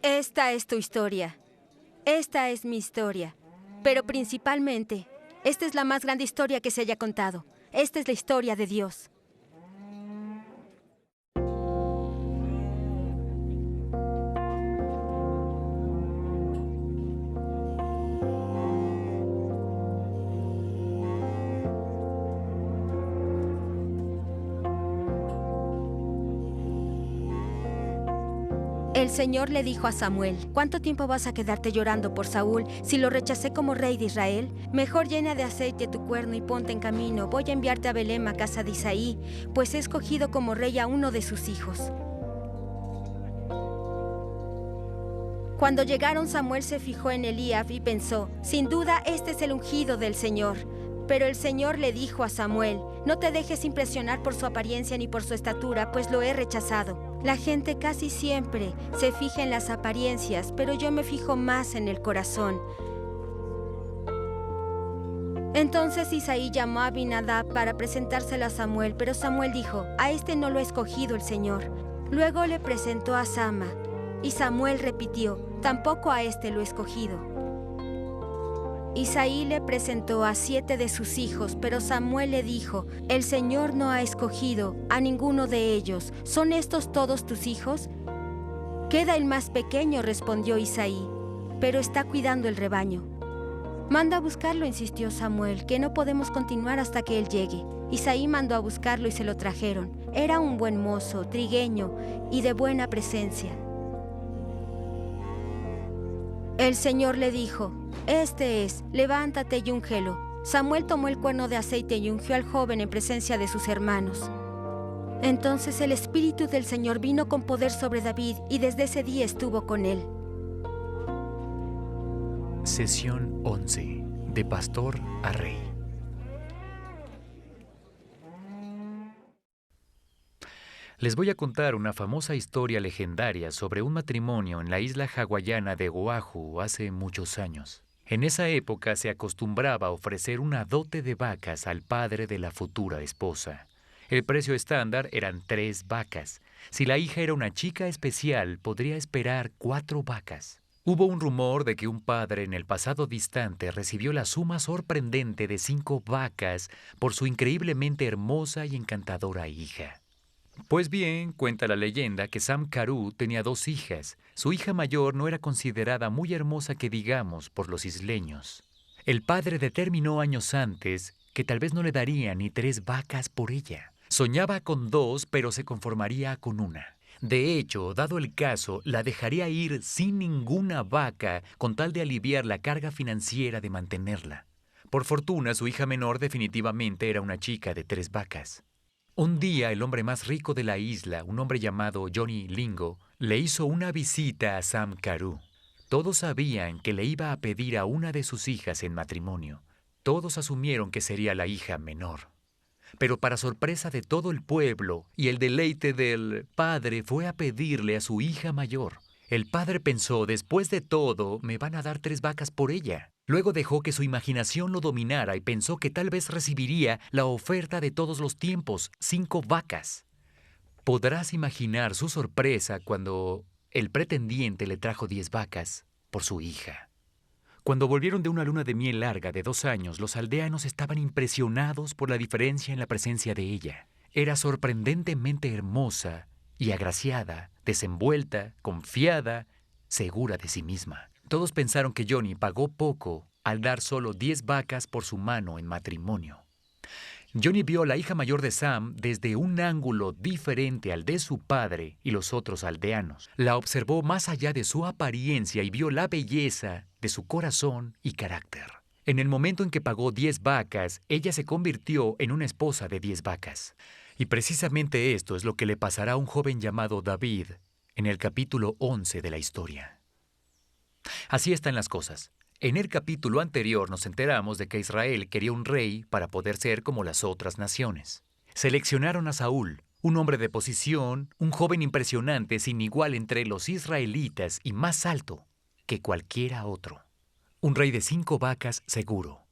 Esta es tu historia. Esta es mi historia. Pero principalmente, esta es la más grande historia que se haya contado. Esta es la historia de Dios. El Señor le dijo a Samuel: ¿Cuánto tiempo vas a quedarte llorando por Saúl si lo rechacé como rey de Israel? Mejor llena de aceite tu cuerno y ponte en camino. Voy a enviarte a Belén, a casa de Isaí, pues he escogido como rey a uno de sus hijos. Cuando llegaron, Samuel se fijó en Eliab y pensó: sin duda este es el ungido del Señor. Pero el Señor le dijo a Samuel: no te dejes impresionar por su apariencia ni por su estatura, pues lo he rechazado. La gente casi siempre se fija en las apariencias, pero yo me fijo más en el corazón. Entonces Isaí llamó a Abinadab para presentárselo a Samuel, pero Samuel dijo: a este no lo ha escogido el Señor. Luego le presentó a Sama, y Samuel repitió: tampoco a este lo he escogido. Isaí le presentó a 7 de sus hijos, pero Samuel le dijo: el Señor no ha escogido a ninguno de ellos. ¿Son estos todos tus hijos? Queda el más pequeño, respondió Isaí, pero está cuidando el rebaño. Manda a buscarlo, insistió Samuel, que no podemos continuar hasta que él llegue. Isaí mandó a buscarlo y se lo trajeron. Era un buen mozo, trigueño y de buena presencia. El Señor le dijo: este es, levántate y úngelo. Samuel tomó el cuerno de aceite y ungió al joven en presencia de sus hermanos. Entonces el Espíritu del Señor vino con poder sobre David y desde ese día estuvo con él. Sesión 11. De pastor a rey. Les voy a contar una famosa historia legendaria sobre un matrimonio en la isla hawaiana de Oahu hace muchos años. En esa época se acostumbraba a ofrecer una dote de vacas al padre de la futura esposa. El precio estándar eran 3 vacas. Si la hija era una chica especial, podría esperar 4 vacas. Hubo un rumor de que un padre en el pasado distante recibió la suma sorprendente de 5 vacas por su increíblemente hermosa y encantadora hija. Pues bien, cuenta la leyenda que Sam Carew tenía 2 hijas. Su hija mayor no era considerada muy hermosa que digamos por los isleños. El padre determinó años antes que tal vez no le daría ni 3 vacas por ella. Soñaba con 2, pero se conformaría con una. De hecho, dado el caso, la dejaría ir sin ninguna vaca con tal de aliviar la carga financiera de mantenerla. Por fortuna, su hija menor definitivamente era una chica de 3 vacas. Un día, el hombre más rico de la isla, un hombre llamado Johnny Lingo, le hizo una visita a Sam Carew. Todos sabían que le iba a pedir a una de sus hijas en matrimonio. Todos asumieron que sería la hija menor. Pero para sorpresa de todo el pueblo y el deleite del padre, fue a pedirle a su hija mayor. El padre pensó: después de todo, me van a dar 3 vacas por ella. Luego dejó que su imaginación lo dominara y pensó que tal vez recibiría la oferta de todos los tiempos, 5 vacas. Podrás imaginar su sorpresa cuando el pretendiente le trajo 10 vacas por su hija. Cuando volvieron de una luna de miel larga de 2 años, los aldeanos estaban impresionados por la diferencia en la presencia de ella. Era sorprendentemente hermosa y agraciada, desenvuelta, confiada, segura de sí misma. Todos pensaron que Johnny pagó poco al dar solo 10 vacas por su mano en matrimonio. Johnny vio a la hija mayor de Sam desde un ángulo diferente al de su padre y los otros aldeanos. La observó más allá de su apariencia y vio la belleza de su corazón y carácter. En el momento en que pagó 10 vacas, ella se convirtió en una esposa de 10 vacas. Y precisamente esto es lo que le pasará a un joven llamado David en el capítulo 11 de la historia. Así están las cosas. En el capítulo anterior nos enteramos de que Israel quería un rey para poder ser como las otras naciones. Seleccionaron a Saúl, un hombre de posición, un joven impresionante sin igual entre los israelitas y más alto que cualquiera otro. Un rey de 5 vacas seguro.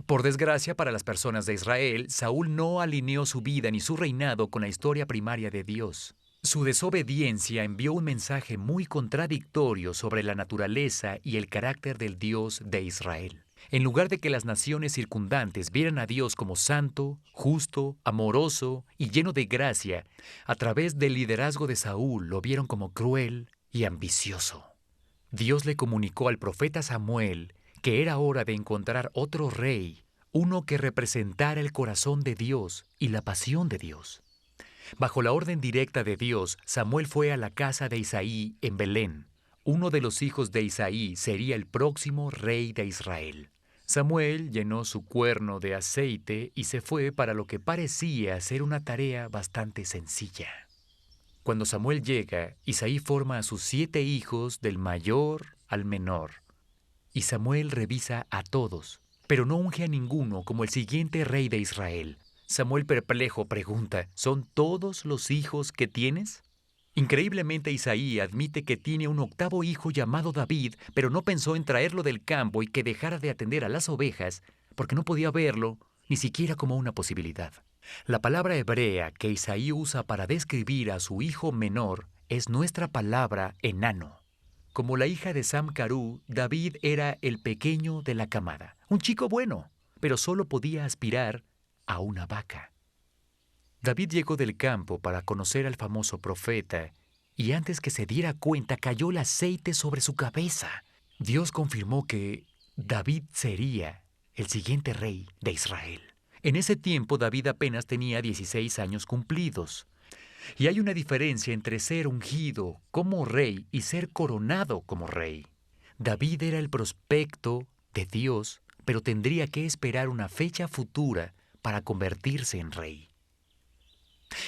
Por desgracia para las personas de Israel, Saúl no alineó su vida ni su reinado con la historia primaria de Dios. Su desobediencia envió un mensaje muy contradictorio sobre la naturaleza y el carácter del Dios de Israel. En lugar de que las naciones circundantes vieran a Dios como santo, justo, amoroso y lleno de gracia, a través del liderazgo de Saúl lo vieron como cruel y ambicioso. Dios le comunicó al profeta Samuel que era hora de encontrar otro rey, uno que representara el corazón de Dios y la pasión de Dios. Bajo la orden directa de Dios, Samuel fue a la casa de Isaí en Belén. Uno de los hijos de Isaí sería el próximo rey de Israel. Samuel llenó su cuerno de aceite y se fue para lo que parecía ser una tarea bastante sencilla. Cuando Samuel llega, Isaí forma a sus 7 hijos del mayor al menor. Y Samuel revisa a todos, pero no unge a ninguno como el siguiente rey de Israel. Samuel perplejo pregunta, ¿son todos los hijos que tienes? Increíblemente Isaí admite que tiene un 8º hijo llamado David, pero no pensó en traerlo del campo y que dejara de atender a las ovejas, porque no podía verlo ni siquiera como una posibilidad. La palabra hebrea que Isaí usa para describir a su hijo menor es nuestra palabra enano. Como la hija de Sam Carú, David era el pequeño de la camada, un chico bueno, pero solo podía aspirar a una vaca. David llegó del campo para conocer al famoso profeta y antes que se diera cuenta cayó el aceite sobre su cabeza. Dios confirmó que David sería el siguiente rey de Israel. En ese tiempo David apenas tenía 16 años cumplidos. Y hay una diferencia entre ser ungido como rey y ser coronado como rey. David era el prospecto de Dios, pero tendría que esperar una fecha futura para convertirse en rey.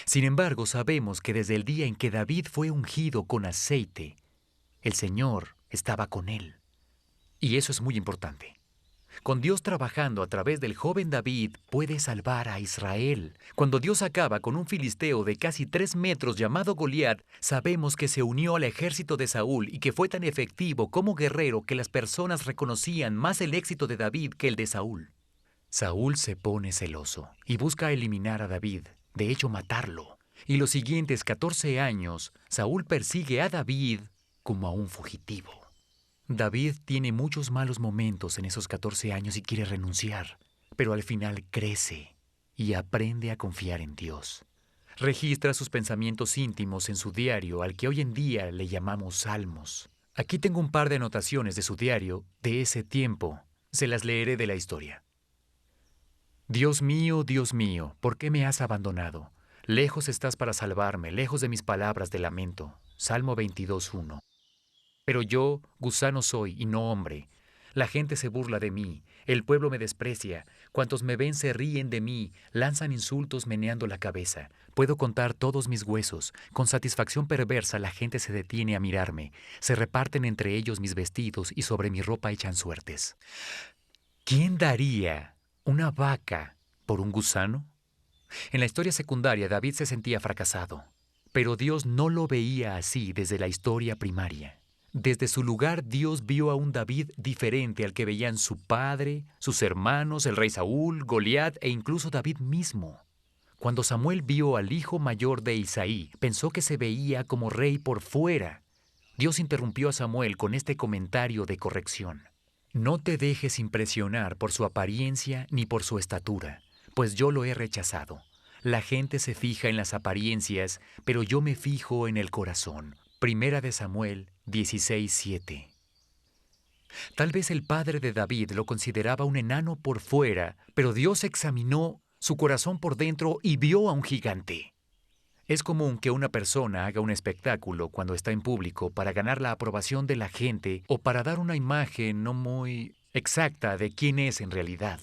Sin embargo, sabemos que desde el día en que David fue ungido con aceite, el Señor estaba con él. Y eso es muy importante. Con Dios trabajando a través del joven David puede salvar a Israel. Cuando Dios acaba con un filisteo de casi 3 metros llamado Goliat, sabemos que se unió al ejército de Saúl y que fue tan efectivo como guerrero que las personas reconocían más el éxito de David que el de Saúl. Saúl se pone celoso y busca eliminar a David, de hecho matarlo. Y los siguientes 14 años, Saúl persigue a David como a un fugitivo. David tiene muchos malos momentos en esos 14 años y quiere renunciar, pero al final crece y aprende a confiar en Dios. Registra sus pensamientos íntimos en su diario, al que hoy en día le llamamos Salmos. Aquí tengo un par de anotaciones de su diario de ese tiempo. Se las leeré de la historia. Dios mío, ¿por qué me has abandonado? Lejos estás para salvarme, lejos de mis palabras de lamento. Salmo 22:1. Pero yo, gusano soy y no hombre. La gente se burla de mí, el pueblo me desprecia. Cuantos me ven se ríen de mí, lanzan insultos meneando la cabeza. Puedo contar todos mis huesos. Con satisfacción perversa la gente se detiene a mirarme. Se reparten entre ellos mis vestidos y sobre mi ropa echan suertes. ¿Quién daría una vaca por un gusano? En la historia secundaria David se sentía fracasado, pero Dios no lo veía así desde la historia primaria. Desde su lugar Dios vio a un David diferente al que veían su padre, sus hermanos, el rey Saúl, Goliat e incluso David mismo. Cuando Samuel vio al hijo mayor de Isaí, pensó que se veía como rey por fuera. Dios interrumpió a Samuel con este comentario de corrección. No te dejes impresionar por su apariencia ni por su estatura, pues yo lo he rechazado. La gente se fija en las apariencias, pero yo me fijo en el corazón. Primera de Samuel 16:7. Tal vez el padre de David lo consideraba un enano por fuera, pero Dios examinó su corazón por dentro y vio a un gigante. Es común que una persona haga un espectáculo cuando está en público para ganar la aprobación de la gente o para dar una imagen no muy exacta de quién es en realidad.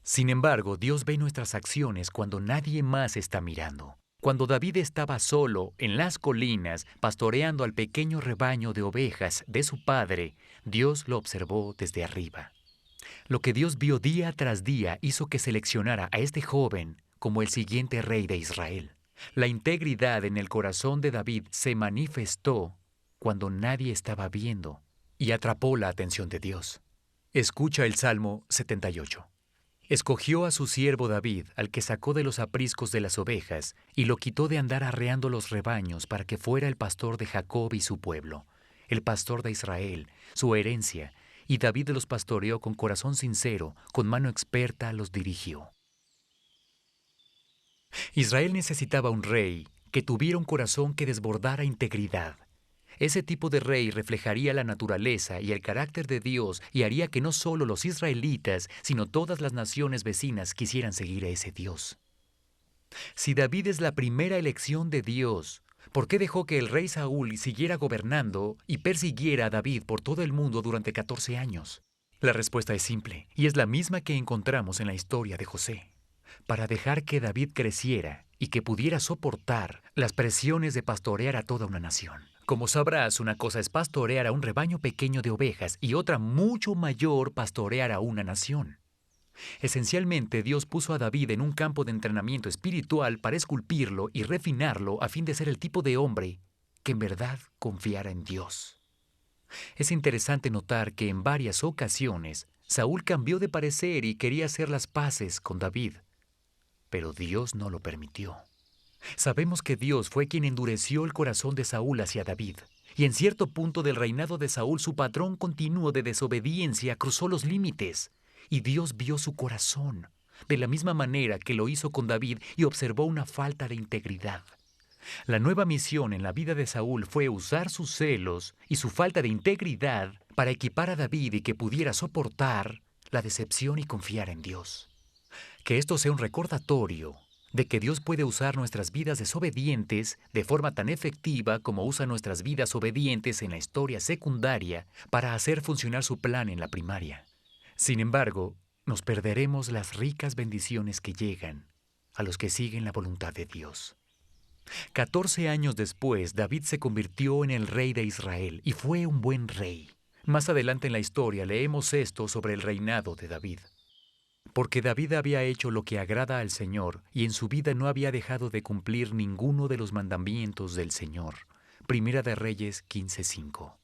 Sin embargo, Dios ve nuestras acciones cuando nadie más está mirando. Cuando David estaba solo en las colinas pastoreando al pequeño rebaño de ovejas de su padre, Dios lo observó desde arriba. Lo que Dios vio día tras día hizo que seleccionara a este joven como el siguiente rey de Israel. La integridad en el corazón de David se manifestó cuando nadie estaba viendo y atrapó la atención de Dios. Escucha el Salmo 78. Escogió a su siervo David, al que sacó de los apriscos de las ovejas, y lo quitó de andar arreando los rebaños para que fuera el pastor de Jacob y su pueblo, el pastor de Israel, su herencia, y David los pastoreó con corazón sincero, con mano experta los dirigió. Israel necesitaba un rey que tuviera un corazón que desbordara integridad. Ese tipo de rey reflejaría la naturaleza y el carácter de Dios y haría que no solo los israelitas, sino todas las naciones vecinas quisieran seguir a ese Dios. Si David es la primera elección de Dios, ¿por qué dejó que el rey Saúl siguiera gobernando y persiguiera a David por todo el mundo durante 14 años? La respuesta es simple, y es la misma que encontramos en la historia de José. Para dejar que David creciera y que pudiera soportar las presiones de pastorear a toda una nación. Como sabrás, una cosa es pastorear a un rebaño pequeño de ovejas y otra mucho mayor pastorear a una nación. Esencialmente, Dios puso a David en un campo de entrenamiento espiritual para esculpirlo y refinarlo a fin de ser el tipo de hombre que en verdad confiara en Dios. Es interesante notar que en varias ocasiones Saúl cambió de parecer y quería hacer las paces con David, pero Dios no lo permitió. Sabemos que Dios fue quien endureció el corazón de Saúl hacia David, y en cierto punto del reinado de Saúl su patrón continuo de desobediencia cruzó los límites, y Dios vio su corazón, de la misma manera que lo hizo con David y observó una falta de integridad. La nueva misión en la vida de Saúl fue usar sus celos y su falta de integridad para equipar a David y que pudiera soportar la decepción y confiar en Dios. Que esto sea un recordatorio de que Dios puede usar nuestras vidas desobedientes de forma tan efectiva como usa nuestras vidas obedientes en la historia secundaria para hacer funcionar su plan en la primaria. Sin embargo, nos perderemos las ricas bendiciones que llegan a los que siguen la voluntad de Dios. 14 años después, David se convirtió en el rey de Israel y fue un buen rey. Más adelante en la historia leemos esto sobre el reinado de David. Porque David había hecho lo que agrada al Señor y en su vida no había dejado de cumplir ninguno de los mandamientos del Señor. Primera de Reyes 15:5.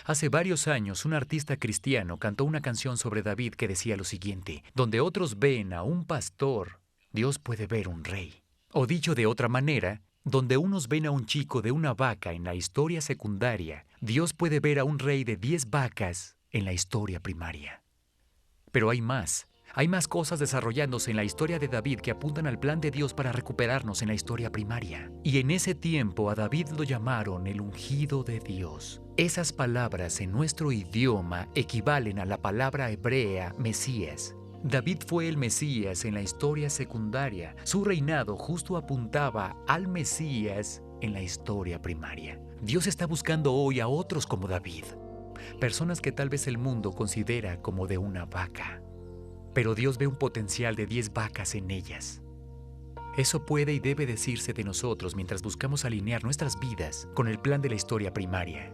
Hace varios años, un artista cristiano cantó una canción sobre David que decía lo siguiente: donde otros ven a un pastor, Dios puede ver un rey. O dicho de otra manera, donde unos ven a un chico de una vaca en la historia secundaria, Dios puede ver a un rey de 10 vacas en la historia primaria. Pero hay más cosas desarrollándose en la historia de David que apuntan al plan de Dios para recuperarnos en la historia primaria. Y en ese tiempo a David lo llamaron el ungido de Dios. Esas palabras en nuestro idioma equivalen a la palabra hebrea Mesías. David fue el Mesías en la historia secundaria. Su reinado justo apuntaba al Mesías en la historia primaria. Dios está buscando hoy a otros como David. Personas que tal vez el mundo considera como de una vaca. Pero Dios ve un potencial de 10 vacas en ellas. Eso puede y debe decirse de nosotros mientras buscamos alinear nuestras vidas con el plan de la historia primaria.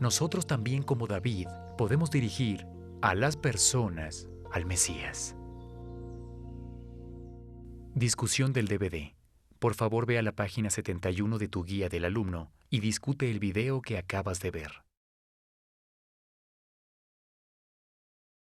Nosotros también, como David, podemos dirigir a las personas al Mesías. Discusión del DVD. Por favor, ve a la página 71 de tu guía del alumno y discute el video que acabas de ver.